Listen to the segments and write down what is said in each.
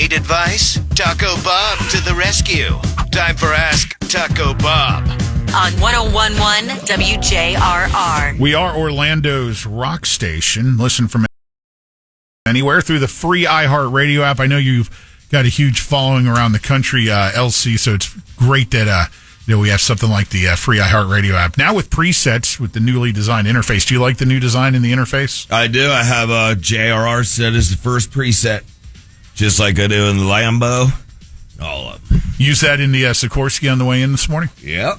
Need advice? Taco Bob to the rescue. Time for Ask Taco Bob. On 101.1 WJRR. We are Orlando's rock station. Listen from anywhere through the free iHeartRadio app. I know you've got a huge following around the country, LC, so it's great that we have something like the free iHeartRadio app. Now with presets, with the newly designed interface. Do you like the new design in the interface? I do. I have JRR set as the first preset, just like I do in the Lambo. All of them. Use that in the Sikorsky on the way in this morning? Yep.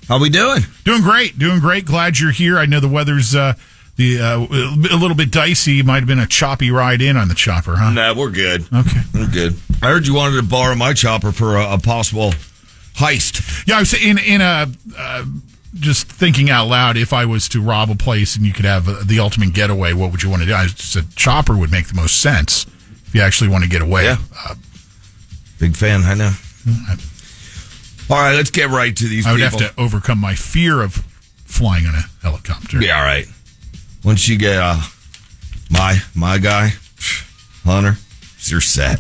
How we doing? Doing great. Glad you're here. I know the weather's a little bit dicey. Might have been a choppy ride in on the chopper, huh? No, we're good. Okay. We're good. I heard you wanted to borrow my chopper for a possible heist. Yeah, I was just thinking out loud, if I was to rob a place and you could have the ultimate getaway, what would you want to do? I said chopper would make the most sense if you actually want to get away. Yeah. Big fan, I know. All right, let's get right to these people. I would have to overcome my fear of flying on a helicopter. Yeah, all right. Once you get my guy, Hunter, you're set.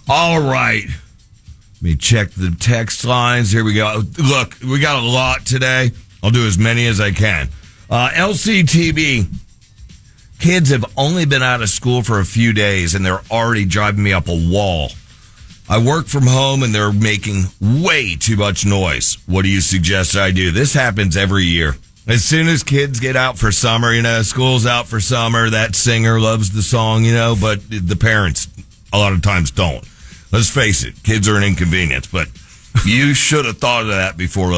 All right. Let me check the text lines. Here we go. Look, we got a lot today. I'll do as many as I can. LCTB. Kids have only been out of school for a few days, and they're already driving me up a wall. I work from home, and they're making way too much noise. What do you suggest I do? This happens every year. As soon as kids get out for summer, school's out for summer, that singer loves the song, but the parents a lot of times don't. Let's face it, kids are an inconvenience, but you should have thought of that before,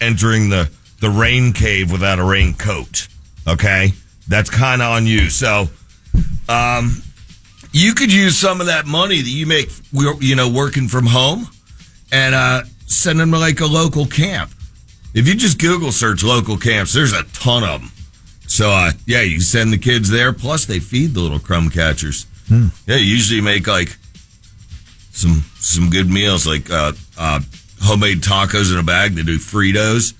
entering the rain cave without a raincoat, okay? That's kind of on you. So, you could use some of that money that you make, working from home and send them to a local camp. If you just Google search local camps, there's a ton of them. So, you send the kids there. Plus, they feed the little crumb catchers. Yeah, you usually make some good meals, homemade tacos in a bag. They do Fritos,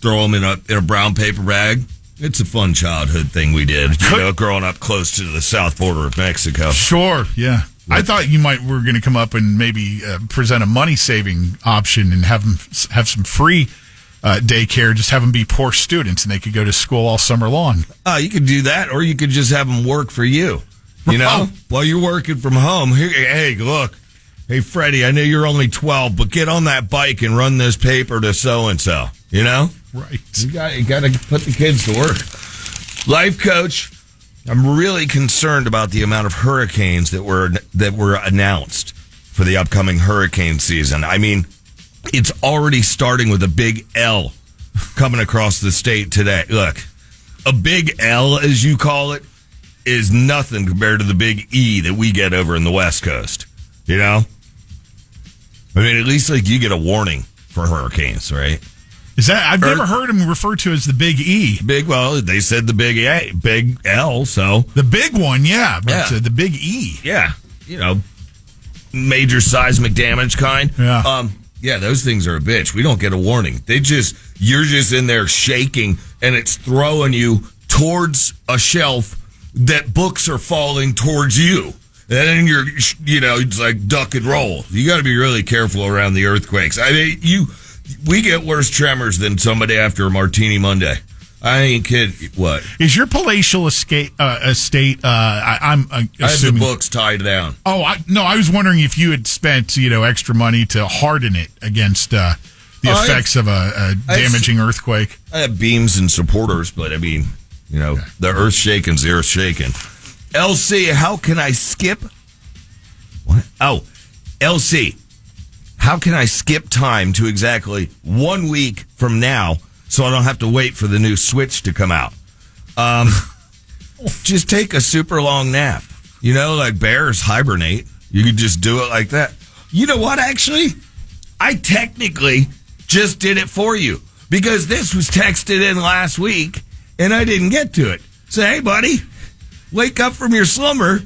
throw them in a brown paper bag. It's a fun childhood thing we did, growing up close to the south border of Mexico. Sure, yeah. I thought we're going to come up and maybe present a money-saving option and have some free daycare, just have them be poor students and they could go to school all summer long. You could do that, or you could just have them work for you, while you're working from home. Hey, look. Hey, Freddie, I know you're only 12, but get on that bike and run this paper to so-and-so, Right. You got to put the kids to work. Life coach, I'm really concerned about the amount of hurricanes that were announced for the upcoming hurricane season. I mean, it's already starting with a big L coming across the state today. Look, a big L, as you call it, is nothing compared to the big E that we get over in the West Coast. I mean, at least you get a warning for hurricanes, right? Is that I've never heard them referred to as the big E. They said the big A, big L, so the big one, yeah, but the big E. Yeah. Major seismic damage kind. Yeah. Those things are a bitch. We don't get a warning. You're just in there shaking and it's throwing you towards a shelf that books are falling towards you. And then you're, it's like duck and roll. You got to be really careful around the earthquakes. I mean, we get worse tremors than somebody after a Martini Monday. I ain't kidding. What? Is your palatial estate, I'm assuming. I have the books tied down. Oh, I was wondering if you had spent, extra money to harden it against the effects of a damaging earthquake. I have beams and supporters, but I mean, the earth shaking's the earth shaking. LC, how can I skip? What? Oh, LC, how can I skip time to exactly 1 week from now so I don't have to wait for the new Switch to come out? Just take a super long nap. Like bears hibernate. You could just do it like that. You know what, actually? I technically just did it for you because this was texted in last week and I didn't get to it. So, hey, buddy. Wake up from your slumber.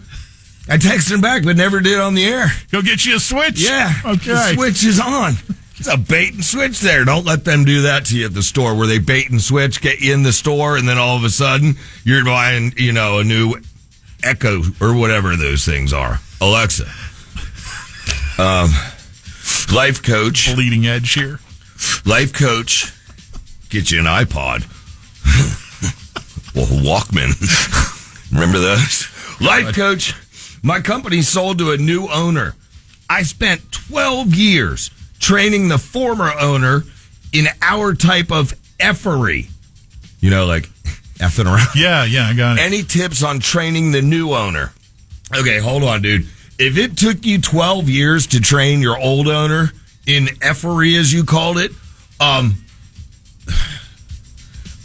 I texted him back, but never did on the air. Go get you a Switch? Yeah. Okay. The Switch is on. It's a bait and switch there. Don't let them do that to you at the store where they bait and switch, get you in the store, and then all of a sudden you're buying, a new Echo or whatever those things are. Alexa, Life coach. Bleeding edge here. Life coach. Get you an iPod. Well, Walkman. Remember those? Life coach. My company sold to a new owner. I spent 12 years training the former owner in our type of effery. You know, like effing around. Yeah, I got it. Any tips on training the new owner? Okay, hold on, dude. If it took you 12 years to train your old owner in effery, as you called it,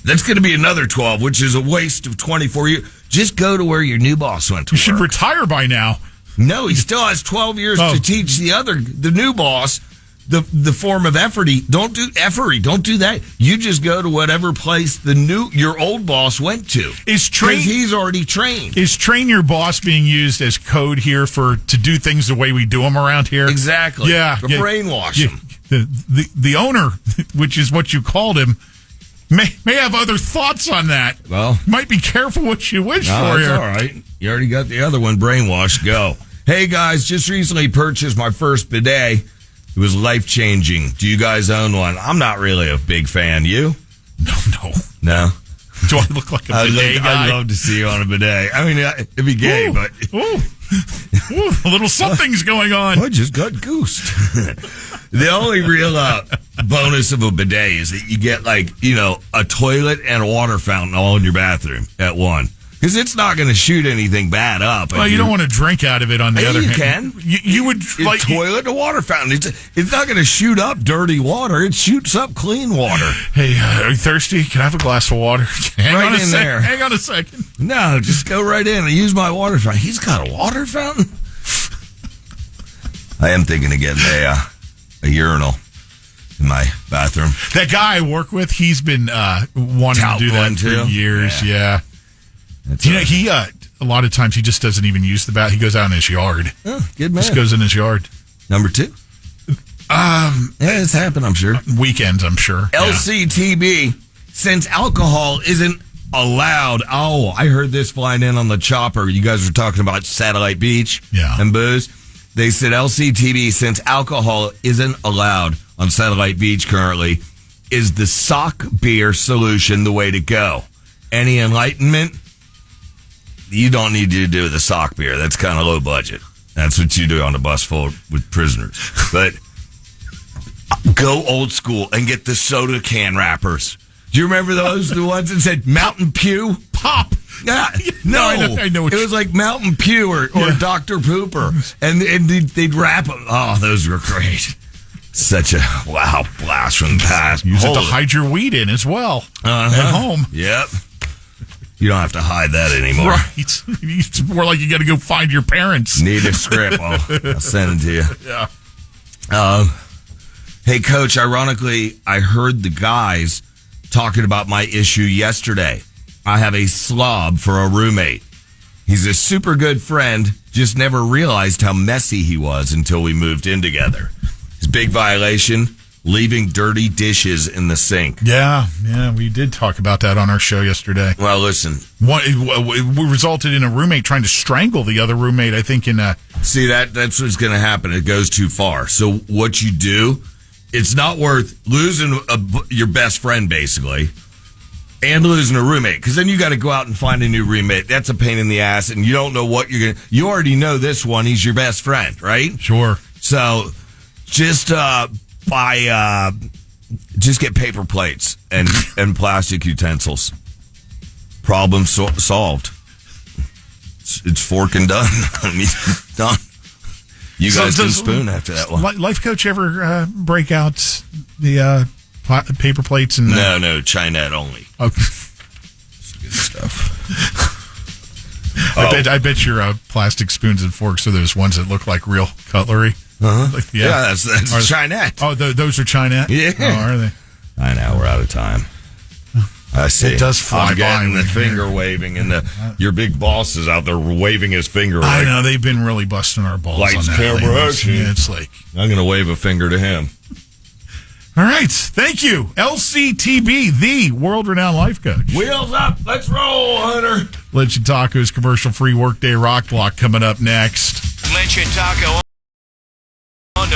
that's going to be another 12, which is a waste of 24 years. Just go to where your new boss went to work. You should retire by now. No, he still has 12 years to teach the new boss the form of effery. Don't do effery. Don't do that. You just go to whatever place your old boss went to. Because he's already trained. Is train your boss being used as code here to do things the way we do them around here? Exactly. Yeah. Brainwash him. The owner, which is what you called him, may have other thoughts on that. Well, might be careful what you wish for here. That's all right. You already got the other one brainwashed. Go. Hey, guys, just recently purchased my first bidet. It was life-changing. Do you guys own one? I'm not really a big fan. You? No? Do I look like a bidet guy? I'd love to see you on a bidet. I mean, it'd be gay, but... Ooh, a little something's going on. I just got goosed. The only real bonus of a bidet is that you get, a toilet and a water fountain all in your bathroom at one. Because it's not going to shoot anything bad up. Well, you don't want to drink out of it on the other hand. You can. You would like toilet and water fountain. It's not going to shoot up dirty water. It shoots up clean water. Hey, are you thirsty? Can I have a glass of water? Hang on a second. No, just go right in and use my water fountain. He's got a water fountain? I am thinking of getting a urinal in my bathroom. That guy I work with, he's been wanting to do that for years. Yeah. He a lot of times he just doesn't even use the bath. He goes out in his yard. Oh, good man. Just goes in his yard. Number 2. Yeah, it's happened, I'm sure. Weekends, I'm sure. LCTB, since alcohol isn't allowed. Oh, I heard this flying in on the chopper. You guys were talking about Satellite Beach and booze. They said LCTB, since alcohol isn't allowed on Satellite Beach currently, is the sock beer solution the way to go? Any enlightenment? You don't need to do the sock beer. That's kind of low budget. That's what you do on a bus full with prisoners. But go old school and get the soda can wrappers. Do you remember those? The ones that said Mountain Pew? Pop. Yeah. No. I know it was like Mountain Pew or Dr. Pooper. And they'd wrap them. Oh, those were great. Such a blast from the past. Use it to hide your weed in as well at home. Yep. You don't have to hide that anymore. Right. It's more like you got to go find your parents. Need a script. I'll send it to you. Yeah. Hey, Coach, ironically, I heard the guys talking about my issue yesterday. I have a slob for a roommate. He's a super good friend, just never realized how messy he was until we moved in together. His big violation, leaving dirty dishes in the sink. Yeah, we did talk about that on our show yesterday. Well, listen. It resulted in a roommate trying to strangle the other roommate, I think, See, that's what's going to happen. It goes too far. So what you do, it's not worth losing your best friend, basically, and losing a roommate, because then you got to go out and find a new roommate. That's a pain in the ass, and you don't know what you're going to... You already know this one. He's your best friend, right? Sure. So just just get paper plates and plastic utensils. Problem solved. It's fork and done. I mean, done. You guys can spoon after that one. Life coach ever break out the paper plates? And No, Chinette only. Okay. That's good stuff. I bet your plastic spoons and forks are those ones that look like real cutlery. Uh-huh. Yeah, that's Chinette. Oh, those are Chinette? Yeah. Oh, are they? I know, we're out of time. I see. It does fly by. The finger waving, and your big boss is out there waving his finger. I know, they've been really busting our balls Lights, on that. camera, action. Yeah, it's like... I'm going to wave a finger to him. All right. Thank you. LCTB, the World-Renowned Life Coach. Wheels up. Let's roll, Hunter. Lynch and Taco's commercial-free Workday Rock Block coming up next. Lynch and Taco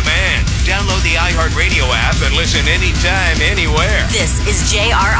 demand. Download the iHeartRadio app and listen anytime, anywhere. This is JRR.